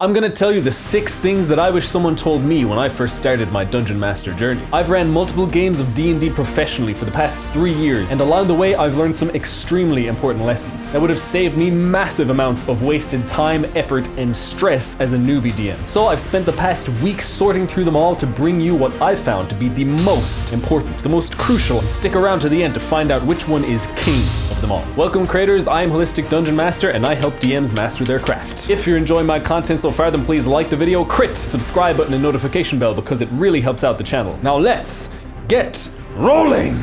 I'm gonna tell you the 6 things that I wish someone told me when I first started my Dungeon Master journey. I've ran multiple games of D&D professionally for the past 3 years, and along the way I've learned some extremely important lessons that would have saved me massive amounts of wasted time, effort, and stress as a newbie DM. So I've spent the past week sorting through them all to bring you what I found to be the most important, the most crucial, and stick around to the end to find out which one is king of them all. Welcome creators, I'm Holistic Dungeon Master, and I help DMs master their craft. If you're enjoying my content so far, then please like the video, crit, subscribe button, and notification bell because it really helps out the channel. Now let's get rolling!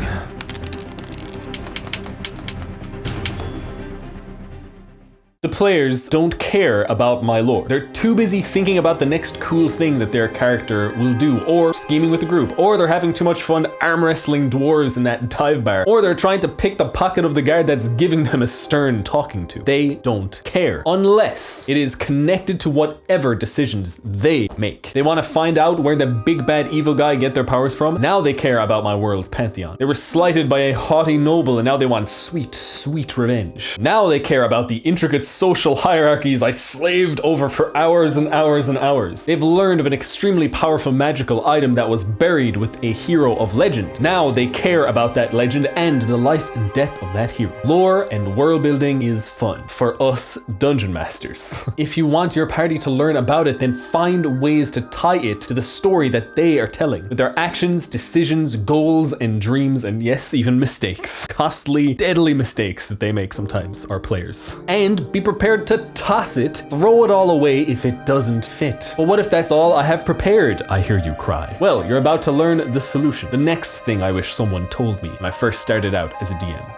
The players don't care about my lore. They're too busy thinking about the next cool thing that their character will do, or scheming with the group, or they're having too much fun arm wrestling dwarves in that dive bar, or they're trying to pick the pocket of the guard that's giving them a stern talking to. They don't care, unless it is connected to whatever decisions they make. They want to find out where the big bad evil guy get their powers from. Now they care about my world's pantheon. They were slighted by a haughty noble, and now they want sweet, sweet revenge. Now they care about the intricate social hierarchies I slaved over for hours and hours and hours. They've learned of an extremely powerful magical item that was buried with a hero of legend. Now they care about that legend and the life and death of that hero. Lore and world building is fun for us dungeon masters. If you want your party to learn about it, then find ways to tie it to the story that they are telling, with their actions, decisions, goals, and dreams, and yes, even mistakes. Costly, deadly mistakes that they make sometimes, our players. And be prepared to toss it, throw it all away if it doesn't fit. But what if that's all I have prepared, I hear you cry? Well, you're about to learn the solution. The next thing I wish someone told me when I first started out as a DM.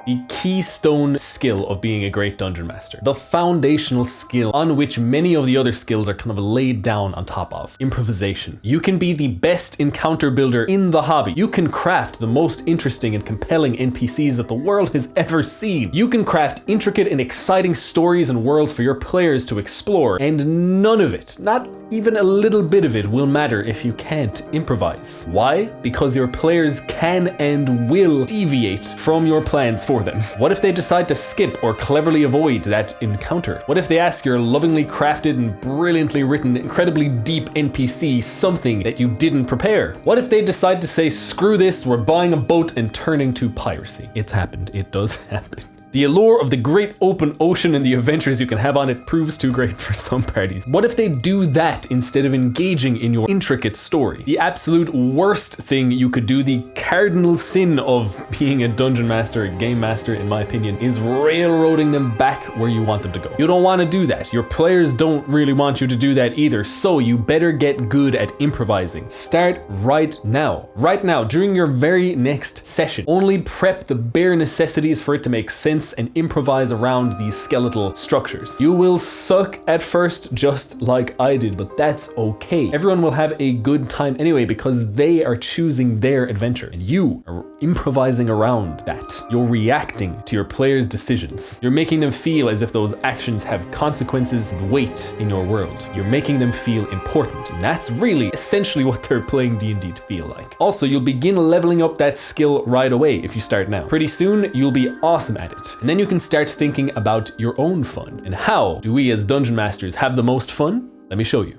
The keystone skill of being a great dungeon master. The foundational skill on which many of the other skills are kind of laid down on top of. Improvisation. You can be the best encounter builder in the hobby. You can craft the most interesting and compelling NPCs that the world has ever seen. You can craft intricate and exciting stories and worlds for your players to explore, and none of it, not even a little bit of it, will matter if you can't improvise. Why? Because your players can and will deviate from your plans for them. What if they decide to skip or cleverly avoid that encounter? What if they ask your lovingly crafted and brilliantly written, incredibly deep NPC something that you didn't prepare? What if they decide to say, screw this, we're buying a boat and turning to piracy? It's happened. It does happen. The allure of the great open ocean and the adventures you can have on it proves too great for some parties. What if they do that instead of engaging in your intricate story? The absolute worst thing you could do, the cardinal sin of being a dungeon master, a game master, in my opinion, is railroading them back where you want them to go. You don't want to do that. Your players don't really want you to do that either, so you better get good at improvising. Start right now. Right now, during your very next session. Only prep the bare necessities for it to make sense and improvise around these skeletal structures. You will suck at first, just like I did, but that's okay. Everyone will have a good time anyway because they are choosing their adventure and you are improvising around that. You're reacting to your players' decisions. You're making them feel as if those actions have consequences and weight in your world. You're making them feel important, and that's really essentially what they're playing D&D to feel like. Also, you'll begin leveling up that skill right away if you start now. Pretty soon, you'll be awesome at it. And then you can start thinking about your own fun. And how do we as dungeon masters have the most fun? Let me show you.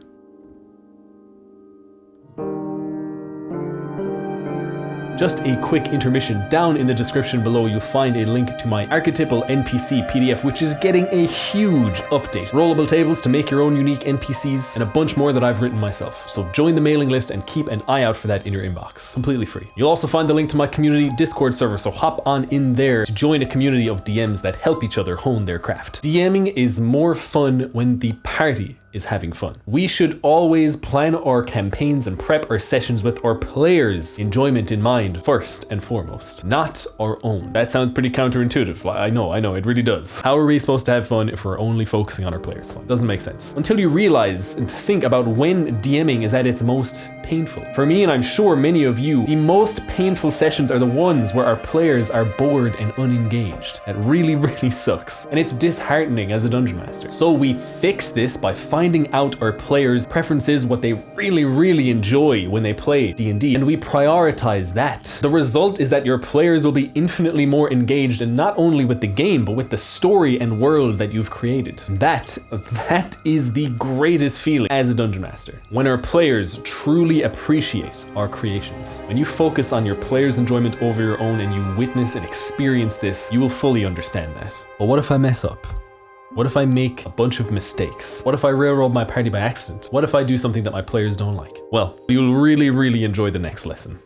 Just a quick intermission. Down in the description below, you'll find a link to my archetypal NPC PDF, which is getting a huge update. Rollable tables to make your own unique NPCs, and a bunch more that I've written myself. So join the mailing list and keep an eye out for that in your inbox. Completely free. You'll also find the link to my community Discord server, so hop on in there to join a community of DMs that help each other hone their craft. DMing is more fun when the party is having fun. We should always plan our campaigns and prep our sessions with our players' enjoyment in mind first and foremost, not our own. That sounds pretty counterintuitive. I know, it really does. How are we supposed to have fun if we're only focusing on our players' fun? Doesn't make sense. Until you realize and think about when DMing is at its most painful. For me, and I'm sure many of you, the most painful sessions are the ones where our players are bored and unengaged. That really, really sucks. And it's disheartening as a dungeon master. So we fix this by finding finding out our players' preferences, what they really enjoy when they play D&D, and we prioritize that. The result is that your players will be infinitely more engaged, and not only with the game, but with the story and world that you've created. That is the greatest feeling as a Dungeon Master. When our players truly appreciate our creations. When you focus on your players' enjoyment over your own and you witness and experience this, you will fully understand that. But what if I mess up? What if I make a bunch of mistakes? What if I railroad my party by accident? What if I do something that my players don't like? Well, you'll really enjoy the next lesson.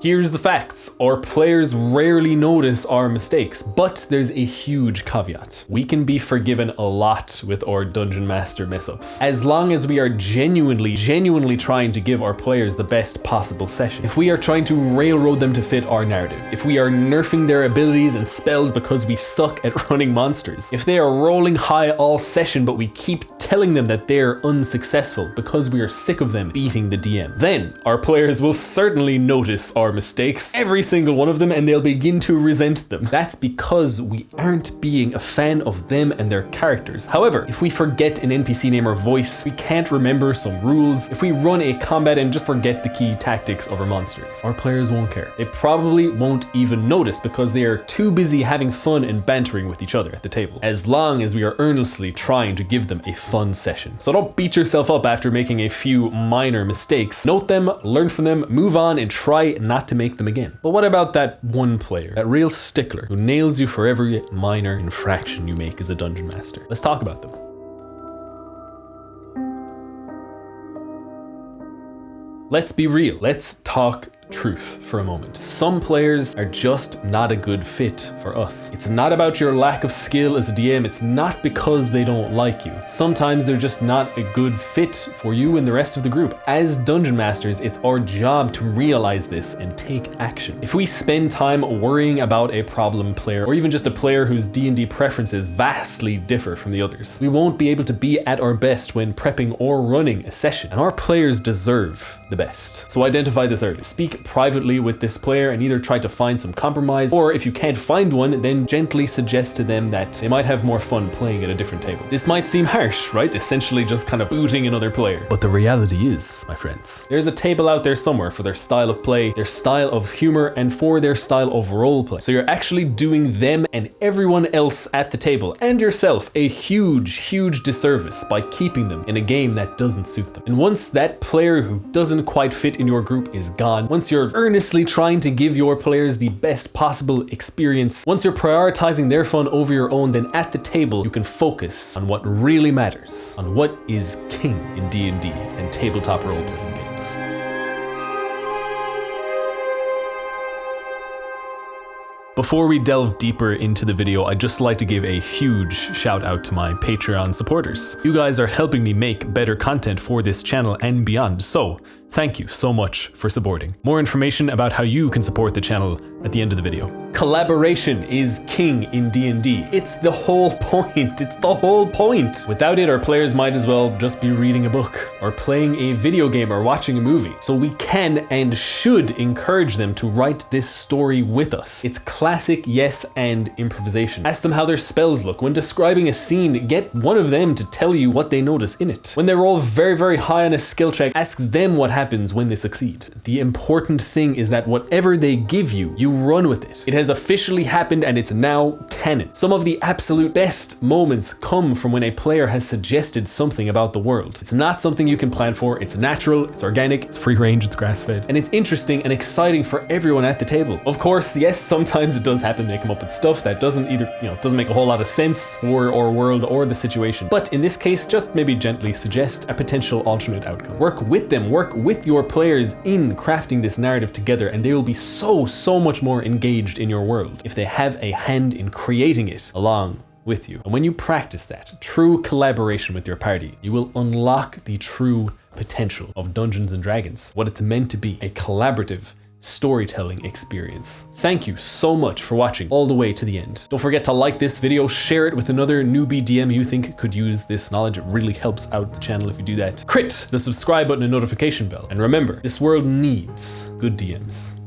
Here's the facts. Our players rarely notice our mistakes, but there's a huge caveat. We can be forgiven a lot with our Dungeon Master mess-ups, as long as we are genuinely trying to give our players the best possible session. If we are trying to railroad them to fit our narrative, if we are nerfing their abilities and spells because we suck at running monsters, if they are rolling high all session but we keep telling them that they're unsuccessful because we are sick of them beating the DM, then our players will certainly notice our mistakes, every single one of them, and they'll begin to resent them. That's because we aren't being a fan of them and their characters. However, if we forget an NPC name or voice, we can't remember some rules, if we run a combat and just forget the key tactics of our monsters, our players won't care. They probably won't even notice because they are too busy having fun and bantering with each other at the table, as long as we are earnestly trying to give them a fun session. So don't beat yourself up after making a few minor mistakes. Note them, learn from them, move on, and try not to make them again. But what about that one player, that real stickler who nails you for every minor infraction you make as a Dungeon Master? Let's talk about them. Let's be real. Let's talk truth for a moment. Some players are just not a good fit for us. It's not about your lack of skill as a DM. It's not because they don't like you. Sometimes they're just not a good fit for you and the rest of the group. As Dungeon Masters, it's our job to realize this and take action. If we spend time worrying about a problem player, or even just a player whose D&D preferences vastly differ from the others, we won't be able to be at our best when prepping or running a session. And our players deserve the best. So identify this early. Speak privately with this player and either try to find some compromise, or if you can't find one, then gently suggest to them that they might have more fun playing at a different table. This might seem harsh, right? Essentially just kind of booting another player. But the reality is, my friends, there's a table out there somewhere for their style of play, their style of humor, and for their style of roleplay. So you're actually doing them and everyone else at the table, and yourself, a huge disservice by keeping them in a game that doesn't suit them. And once that player who doesn't quite fit in your group is gone, once you're earnestly trying to give your players the best possible experience, once you're prioritizing their fun over your own, then at the table you can focus on what really matters, on what is king in D&D and tabletop role-playing games. Before we delve deeper into the video, I'd just like to give a huge shout out to my Patreon supporters. You guys are helping me make better content for this channel and beyond, so thank you so much for supporting. More information about how you can support the channel at the end of the video. Collaboration is king in D&D. It's the whole point. It's the whole point. Without it, our players might as well just be reading a book or playing a video game or watching a movie. So we can and should encourage them to write this story with us. It's classic yes and improvisation. Ask them how their spells look. When describing a scene, get one of them to tell you what they notice in it. When they roll very high on a skill check, ask them what happens when they succeed. The important thing is that whatever they give you, you run with it. It has officially happened and it's now canon. Some of the absolute best moments come from when a player has suggested something about the world. It's not something you can plan for. It's natural, it's organic, it's free range, it's grass fed, and it's interesting and exciting for everyone at the table. Of course, yes, sometimes it does happen. They come up with stuff that doesn't make a whole lot of sense for our world or the situation. But in this case, just maybe gently suggest a potential alternate outcome. Work with them, work with your players in crafting this narrative together, and they will be so much more engaged in your world if they have a hand in creating it along with you. And when you practice that true collaboration with your party, you will unlock the true potential of Dungeons and Dragons, what it's meant to be, a collaborative storytelling experience. Thank you so much for watching all the way to the end. Don't forget to like this video, share it with another newbie DM you think could use this knowledge. It really helps out the channel if you do that. Crit the subscribe button and notification bell. And remember, this world needs good DMs.